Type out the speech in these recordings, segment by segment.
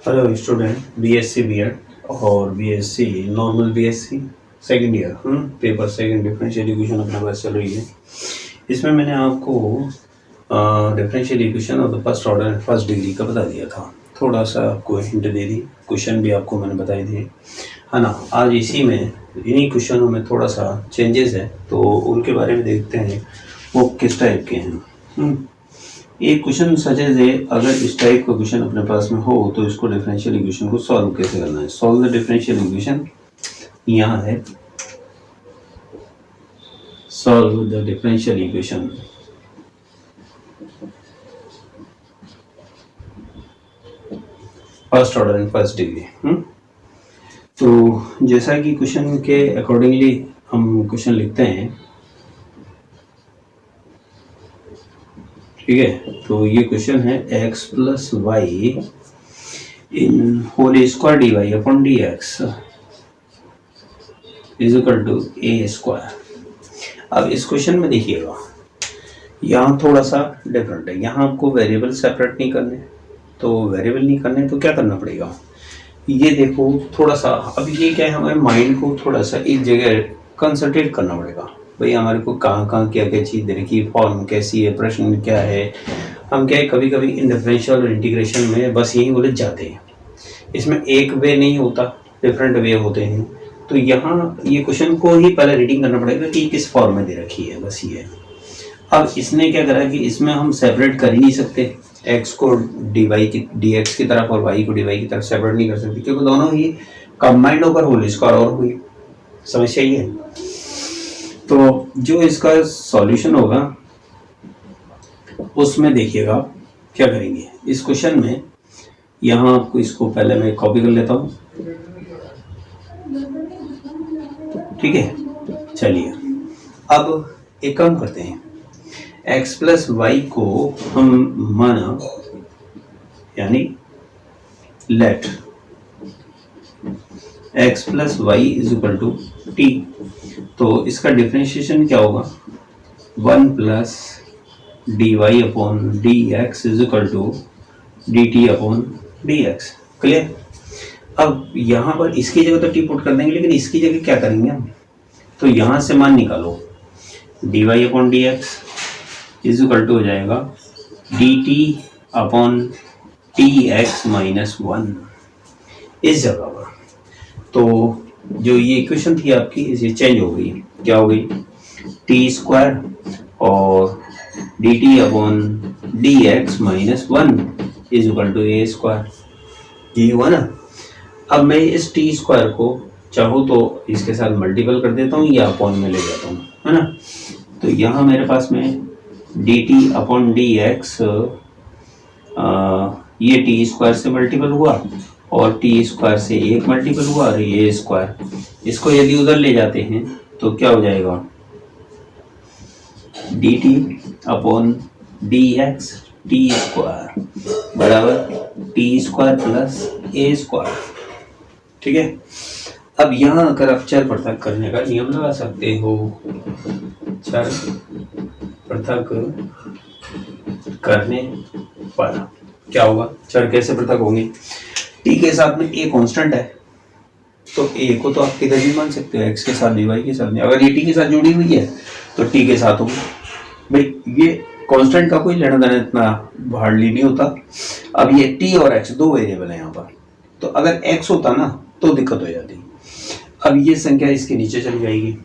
Hello student, BSc BEd और BSc normal BSc second year paper second differential equation अपना class चल रही है। इसमें मैंने आपको differential equation of the first order and first degree का बता दिया था। थोड़ा सा आपको हिंट दे दी, क्वेश्चन भी आपको मैंने बताए दिए, है ना। आज इसी में इन्हीं क्वेश्चनों में थोड़ा सा चेंजेस है, तो उनके बारे में देखते हैं वो किस टाइप के हैं। एक क्वेश्चन सजेस्ट है, अगर इस टाइप का क्वेश्चन अपने पास में हो तो इसको डिफरेंशियल इक्वेशन को सॉल्व कैसे करना है। सॉल्व द डिफरेंशियल इक्वेशन यहाँ है, solve the differential equation. First order and first degree. तो जैसा कि क्वेश्चन के अकॉर्डिंगली हम क्वेश्चन लिखते हैं, ठीक है। तो ये क्वेश्चन है x plus Y in whole square D Y upon D X is equal to A square. अब इस क्वेश्चन में देखिएगा, यहाँ थोड़ा सा डिफरेंट है। यहाँ आपको वेरिएबल सेपरेट नहीं करने, तो वेरिएबल नहीं करने तो क्या करना पड़ेगा, ये देखो थोड़ा सा। अब ये क्या है, हमारे माइंड को थोड़ा सा एक जगह कंसंट्रेट करना पड़ेगा। भाई हमारे को कहाँ कहाँ क्या क्या चीज़ दे रखी है, फॉर्म कैसी है, प्रश्न क्या है। हम क्या है, कभी कभी इन डिफरेंशियल और इंटीग्रेशन में बस यही उलझ जाते हैं। इसमें एक वे नहीं होता, डिफरेंट वे होते हैं। तो यहाँ ये क्वेश्चन को ही पहले रीडिंग करना पड़ेगा कि किस फॉर्म में दे रखी है, बस ये है। अब इसने क्या करा कि इसमें हम सेपरेट कर ही नहीं सकते, x को dy की dx की तरफ और y को dy की तरफ सेपरेट नहीं कर सकते, क्योंकि दोनों ही कंबाइंड होकर होल स्क्वायर और हुई। समस्या ये है। तो जो इसका सॉल्यूशन होगा उसमें देखिएगा क्या करेंगे इस क्वेश्चन में। यहाँ आपको इसको पहले मैं कॉपी कर लेता हूँ, ठीक है। चलिए अब एक काम करते हैं, x प्लस वाई को हम माना, यानी let x plus Y is equal to T. तो इसका डिफरेंशिएशन क्या होगा, 1 plus D Y upon D X is equal to D T upon D X. Clear. अब यहाँ पर इसकी जगह तो टी पुट कर देंगे, लेकिन इसकी जगह क्या करेंगे हम, तो यहाँ से मान निकालो, D Y upon D X is equal to हो जाएगा D T upon T X minus 1 इस जगह पर। तो जो ये इक्वेशन थी आपकी, ये चेंज हो गई। क्या हो गई, टी स्क्वायर और D T upon D X minus 1 is equal to A square. ये हुआ ना। अब मैं इस टी स्क्वायर को चाहूँ तो इसके साथ मल्टीपल कर देता हूँ या अपॉन में ले जाता हूँ, है ना। तो यहाँ मेरे पास में D T upon D x, ये टी स्क्वायर से मल्टीपल हुआ और टी स्क्वायर से एक मल्टीपल हुआ और ये स्क्वायर। इसको यदि उधर ले जाते हैं तो क्या हो जाएगा, D T upon D x T square बराबर टी स्क्वायर प्लस ए स्क्वायर, ठीक है। अब यहाँ अगर आप चर पृथक करने का नियम लगा सकते हो, चर पृथक करने पर क्या होगा, चर कैसे पृथक होंगे, टी के साथ में ए कांस्टेंट है, तो ए को तो आप किधर भी मान सकते हो, एक्स के साथ डी वाई के साथ में। अगर ये टी के साथ जुड़ी हुई है तो टी के साथ होगी। भाई ये कांस्टेंट का कोई लेना देना इतना हार्डली नहीं होता। अब ये टी और एक्स दो वेरिएबल है यहाँ पर, तो अगर एक्स होता ना तो दिक्कत हो जाती। अब ये संख्या इसके नीचे चली जाएगी,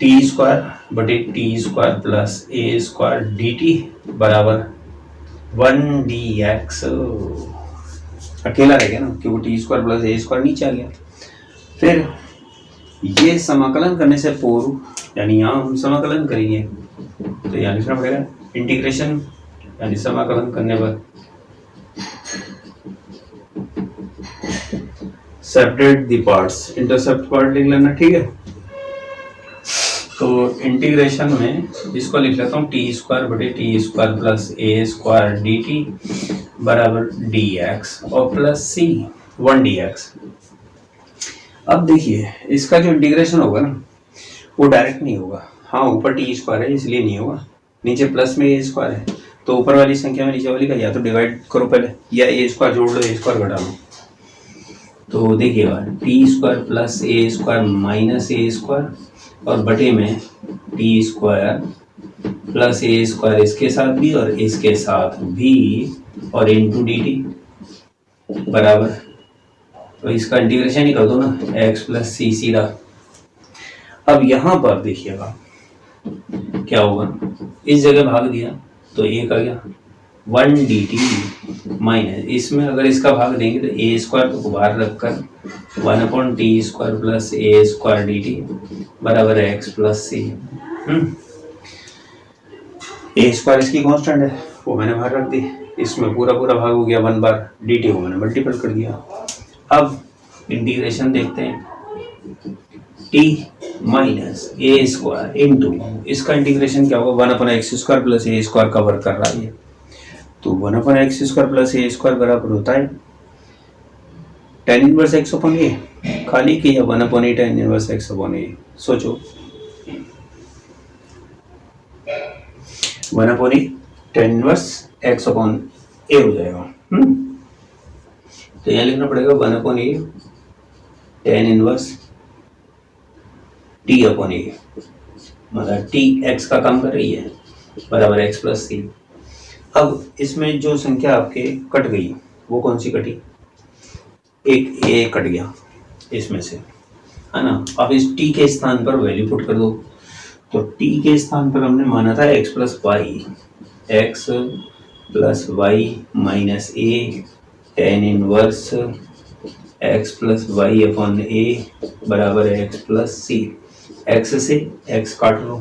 टी स्क्वायर बटे टी स्क्वायर प्लस ए स्क्वायर डी टी बराबर 1 डी एक्स। अकेला रह गया ना, क्योंकि टी स्क्वायर प्लस ए स्क्वायर नीचे आ गया। फिर ये समाकलन करने से पूर्व, यानी यहाँ हम समाकलन करेंगे तो यहाँ लिखना पड़ेगा इंटीग्रेशन, यानी समाकलन करने पर separate the parts, intercept part लिख लेना, ठीक है। तो इंटीग्रेशन में इसको लिख लेता हूँ टी स्क्वायर बटे टी स्क्वायर प्लस ए स्क्वायर डी टी बराबर डी एक्स और प्लस सी 1 डी एक्स। अब देखिए इसका जो इंटीग्रेशन होगा ना वो डायरेक्ट नहीं होगा। हाँ ऊपर टी स्क्वायर है इसलिए नहीं होगा, नीचे प्लस में ए स्क्वायर है तो ऊपर वाली संख्या में नीचे वाली का या तो डिवाइड करो पहले, या ए स्क्वायर जोड़ लो, ए स्क्वायर घटा लो। तो देखिएगा टी स्क्वायर प्लस ए स्क्वायर माइनस ए स्क्वायर और बटे में टी स्क्वायर प्लस ए स्क्वायर इसके साथ भी और इसके साथ भी और इंटू डी टी बराबर, तो इसका इंटीग्रेशन ही कर दो ना, एक्स प्लस सी सीधा। अब यहां पर देखिएगा क्या होगा, इस जगह भाग दिया तो एक आ गया 1 डी टी माइनस, इसमें अगर इसका भाग देंगे तो ए स्क्वायर को बाहर रखकर 1 अपॉन टी स्क्वायर प्लस ए स्क्वायर डी टी बराबर है एक्स प्लस सी। ए स्क्वायर इसकी कांस्टेंट है, वो मैंने बाहर रख दी, इसमें पूरा पूरा भाग हो गया 1 बार, डी टी को मैंने मल्टीपल कर दिया। अब इंटीग्रेशन देखते हैं, टी माइनस ए स्क्वायर इंटू, इसका इंटीग्रेशन क्या होगा, 1 अपॉन एक्स स्क्वायर प्लस ए स्क्वायर का वर्क कर रहा है, तो 1 अपॉन एक्स स्क्वायर प्लस ए स्क्वायर बराबर होता है tan इनवर्स एक्स अपॉन ए, खाली कि या 1 अपॉन ए tan इनवर्स एक्स अपॉन ए। सोचो 1 अपॉन ए tan इनवर्स एक्स अपॉन ए हो जाएगा। तो यहाँ लिखना पड़ेगा 1 अपॉन ए tan इनवर्स टी अपॉन ए, मतलब टी एक्स का काम कर रही है बराबर एक्स प्लस सी। अब इसमें जो संख्या आपके कट गई वो कौन सी कटी, एक ए कट गया इसमें से, है ना। अब इस टी के स्थान पर वैल्यू पुट कर दो, तो टी के स्थान पर हमने माना था X plus Y minus A tan inverse X plus Y upon A बराबर है एक्स प्लस सी। एक्स से एक्स काट लो,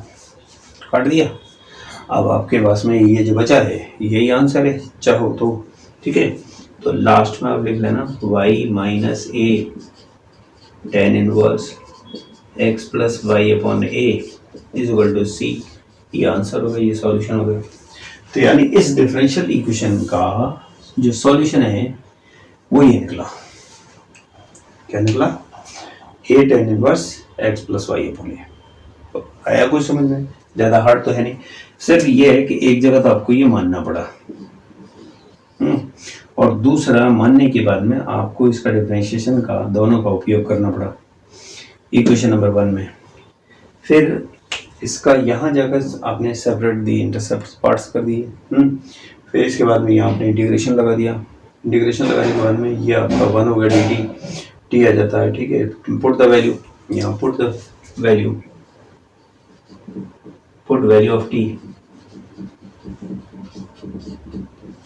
काट दिया। अब आपके पास में ये जो बचा है यही आंसर है चाहो तो, ठीक है। तो लास्ट में आप लिख लेना y minus A tan inverse x plus Y upon A is equal to C, ये आंसर होगा, ये सॉल्यूशन होगा। तो यानी इस डिफरेंशियल इक्वेशन का जो सॉल्यूशन है वो ये निकला, क्या निकला, a tan inverse x plus Y upon A. आया कुछ समझ में, ज्यादा हार्ड तो है नहीं, सिर्फ ये है कि एक जगह तो आपको ये मानना पड़ा, और दूसरा मानने के बाद में आपको इसका डिफरेंशिएशन का दोनों का उपयोग करना पड़ा इक्वेशन नंबर 1 में। फिर इसका यहाँ जाकर आपने सेपरेट दी, इंटरसेप्ट पार्ट्स कर दिए, फिर इसके बाद में यहाँ आपने इंटीग्रेशन लगा दिया, इंटीग्रेशन लगाने के बाद में ये आपका 1 हो गया डी टी आ जाता है, ठीक है। पुट द वैल्यू, यहाँ put the value, put value of T,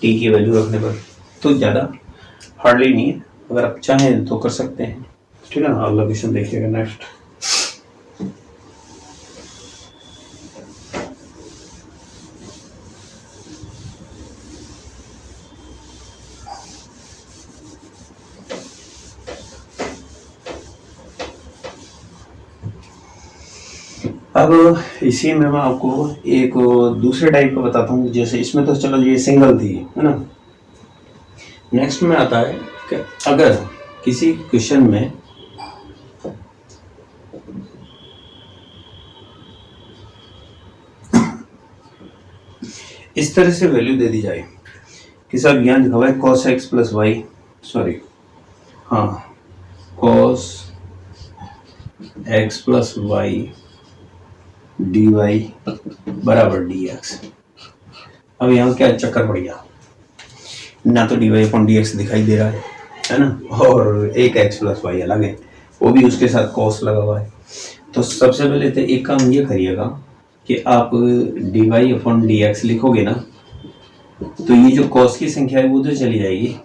T की वैल्यू रखने पर तो ज़्यादा हार्डली नहीं है, अगर आप चाहें तो कर सकते हैं, ठीक है ना। अगला क्वेश्चन देखिएगा नेक्स्ट। अब इसी में मैं आपको एक दूसरे टाइप का बताता हूँ, जैसे इसमें तो चलो ये सिंगल थी, है ना। नेक्स्ट में आता है कि अगर किसी क्वेश्चन में इस तरह से वैल्यू दे दी जाए कि साहब यहाँ लिखा हुआ है cos x plus Y, sorry हाँ cos x plus Y D Y बराबर डी एक्स। अब यहाँ क्या चक्कर पड़ गया, ना तो D Y upon D X दिखाई दे रहा है ना, और एक एक्स प्लस वाई अलग है, वो भी उसके साथ कॉस लगा हुआ है। तो सबसे पहले तो एक काम ये करिएगा कि आप D Y upon D X लिखोगे ना, तो ये जो कॉस की संख्या है वो तो चली जाएगी,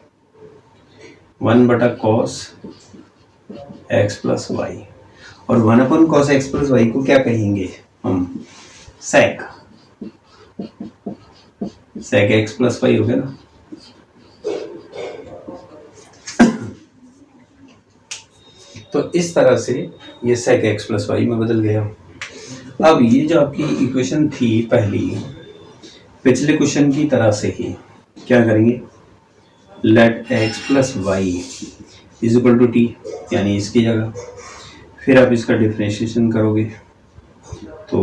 1 बटा कॉस एक्स प्लस वाई, और 1 upon cos X plus Y को क्या कहेंगे हम, sec, sec X plus Y हो गया ना। तो इस तरह से ये सेक एक्स प्लस वाई में बदल गया। अब ये जो आपकी इक्वेशन थी पहली, पिछले क्वेश्चन की तरह से ही क्या करेंगे, let X plus Y is equal to T, यानी इसकी जगह फिर आप इसका डिफरेंशिएशन करोगे तो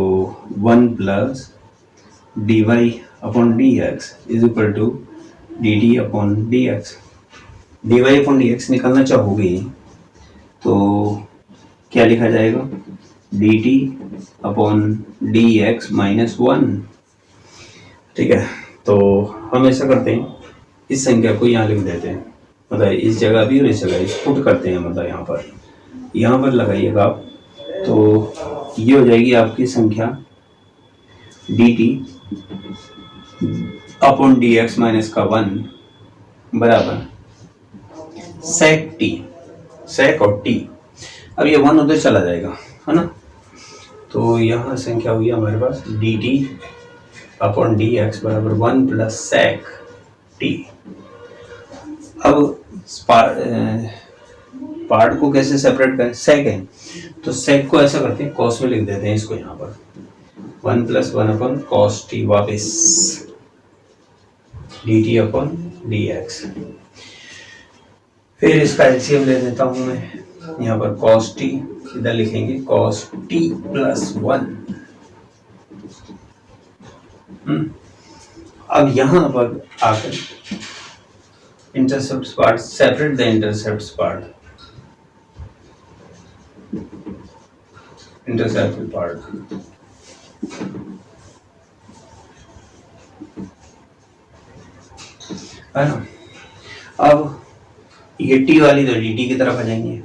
1 plus D Y upon D X is equal to D T upon D X. D Y upon D X निकालना चाहोगे तो क्या लिखा जाएगा, D T upon D X minus one. ठीक है, तो हम ऐसा करते हैं, इस संख्या को यहाँ लिख देते हैं, मतलब इस जगह भी और इस जगह इस पुट करते हैं, मतलब यहाँ पर लगाइएगा आप, तो ये हो जाएगी आपकी संख्या D T upon D X minus का वन बराबर सेक टी, सेक और टी। अब ये वन उधर चला जाएगा, है ना, तो यहाँ संख्या हुई हमारे पास D T upon D X बराबर वन प्लस सेक टी। अब पार्ट को कैसे सेपरेट करें, सेक है तो सेक को ऐसा करते हैं, कॉस में लिख देते हैं इसको यहाँ पर, one plus one upon cos T, वापिस D T upon D X. फिर इसका एलसीएम ले देता हूं मैं, यहाँ पर कॉस टी इधर लिखेंगे कॉस टी प्लस वन। अब यहाँ पर आकर intercept part, separate the intercept part, intercept part है ना। अब ये टी वाली तो डी टी की तरफ आ जाएंगे,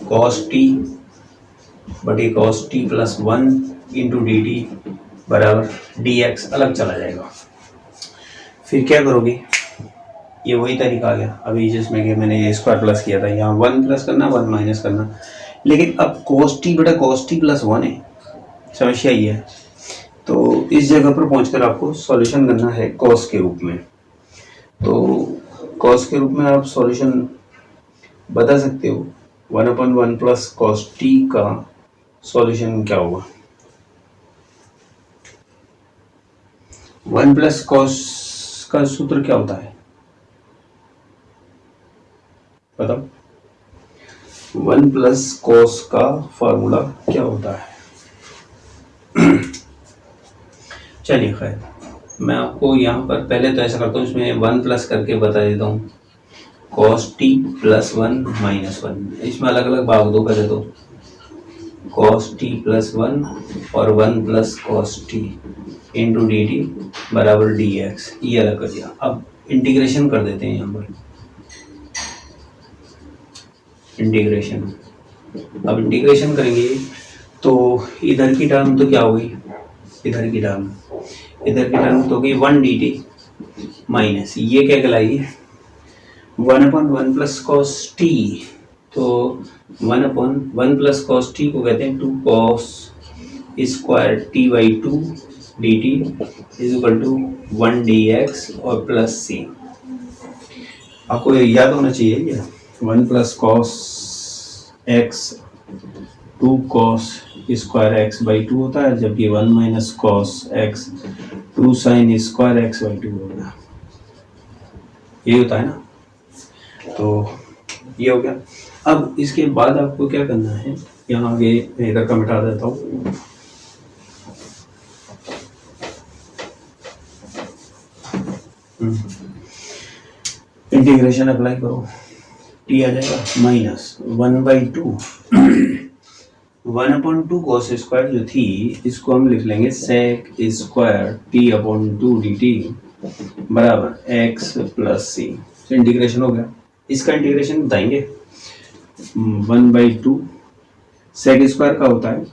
कॉस टी बटे cos T plus one into D t बराबर डी एक्स अलग चला जाएगा। फिर क्या करोगे, ये वही तरीका आ गया अभी जिसमें कि मैंने ये स्क्वायर प्लस किया था, यहाँ वन प्लस करना वन माइनस करना, लेकिन अब कॉस टी बटा कॉस टी प्लस वन है, समस्या ये है। तो इस जगह पर पहुंचकर आपको सॉल्यूशन करना है कॉस के रूप में। तो कॉस के रूप में आप सॉल्यूशन बता सकते हो, one upon one plus cos T का सॉल्यूशन क्या होगा, वन प्लस कॉस का सूत्र क्या होता है बताओ, वन प्लस कॉस का फॉर्मूला क्या होता है। चलिए खैर, मैं आपको यहाँ पर पहले तो ऐसा करता हूँ, इसमें वन प्लस करके बता देता हूँ, cos T plus one minus one, इसमें अलग अलग भाग दो पहले तो, कॉस टी प्लस वन और one plus cos T into D t बराबर डी एक्स, ये अलग कर दिया। अब इंटीग्रेशन कर देते हैं यहाँ पर, इंटीग्रेशन। अब इंटीग्रेशन करेंगे तो इधर की टर्म तो क्या होगी, इधर की टर्म तो होगी वन डी टी माइनस ये क्या कहलाएगी, one upon one plus cos t, तो one upon one plus cos t को कहते हैं two cos square t by two D t is equal to one d x और प्लस सी। आपको याद होना चाहिए ये one plus cos x two cos square x by two होता है, जबकि one minus cos x two sine square x by two होगा, ये होता है ना। तो ये हो गया। अब इसके बाद आपको क्या करना है, यहाँ आगे इधर का मिटा देता हूँ, इंटीग्रेशन अप्लाई करो, टी आ जाएगा minus one by two, one upon two cos square जो थी इसको हम लिख लेंगे sec square t upon two D t बराबर एक्स प्लस सी। तो इंटीग्रेशन हो गया, इसका इंटीग्रेशन बताएंगे, one by two sec square का होता है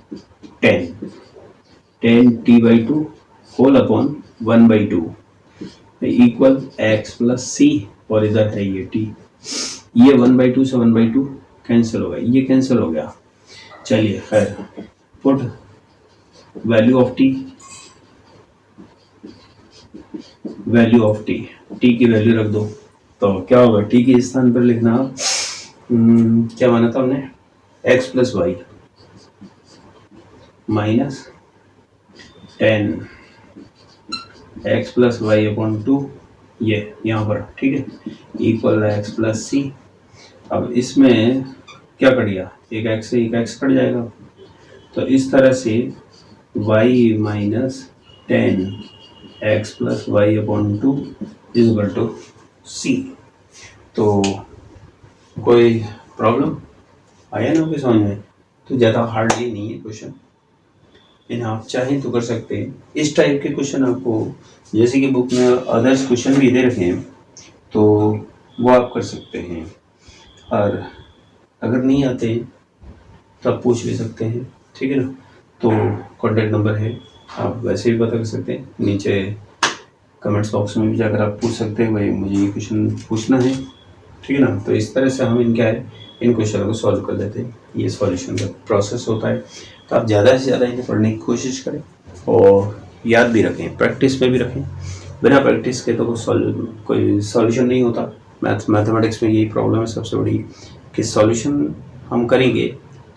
tan t by two whole upon one by two equal x plus c, और इधर है ये टी, ये वन बाई टू से वन बाई टू कैंसिल हो गया, ये कैंसिल हो गया। चलिए खैर, put value of T, T की वैल्यू रख दो, तो क्या होगा, टी के स्थान पर लिखना क्या माना था हमने, X plus Y minus ten x plus Y upon two, ये यहाँ पर ठीक है, इक्वल एक्स प्लस सी। अब इसमें क्या कट गया, एक एक्स से एक एक्स कट जाएगा, तो इस तरह से y minus ten x plus Y upon 2 is equal to c. तो कोई प्रॉब्लम आया ना कोई समझ में? तो ज़्यादा हार्ड ये नहीं है क्वेश्चन, इन्हें आप चाहें तो कर सकते हैं। इस टाइप के क्वेश्चन आपको जैसे कि बुक में अदर्स क्वेश्चन भी दे रखे हैं तो वो आप कर सकते हैं, और अगर नहीं आते हैं तो आप पूछ भी सकते हैं, ठीक है ना। तो कॉन्टैक्ट नंबर है, आप वैसे भी पता कर सकते हैं, नीचे कमेंट्स बॉक्स में भी जाकर आप पूछ सकते हैं भाई मुझे ये क्वेश्चन पूछना है, ठीक है ना। तो इस तरह से हम इन क्या है इन क्वेश्चनों को सॉल्व कर लेते हैं, ये सॉल्यूशन का प्रोसेस होता है। तो आप ज़्यादा से ज़्यादा इन्हें पढ़ने की कोशिश करें और याद भी रखें, प्रैक्टिस में भी रखें। बिना प्रैक्टिस के तो कोई सॉल्यूशन नहीं होता। मैथमेटिक्स में यही प्रॉब्लम है सबसे बड़ी कि सॉल्यूशन हम करेंगे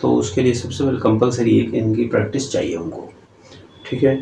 तो उसके लिए सबसे पहले कंपलसरी है कि इनकी प्रैक्टिस चाहिए हमको, ठीक है।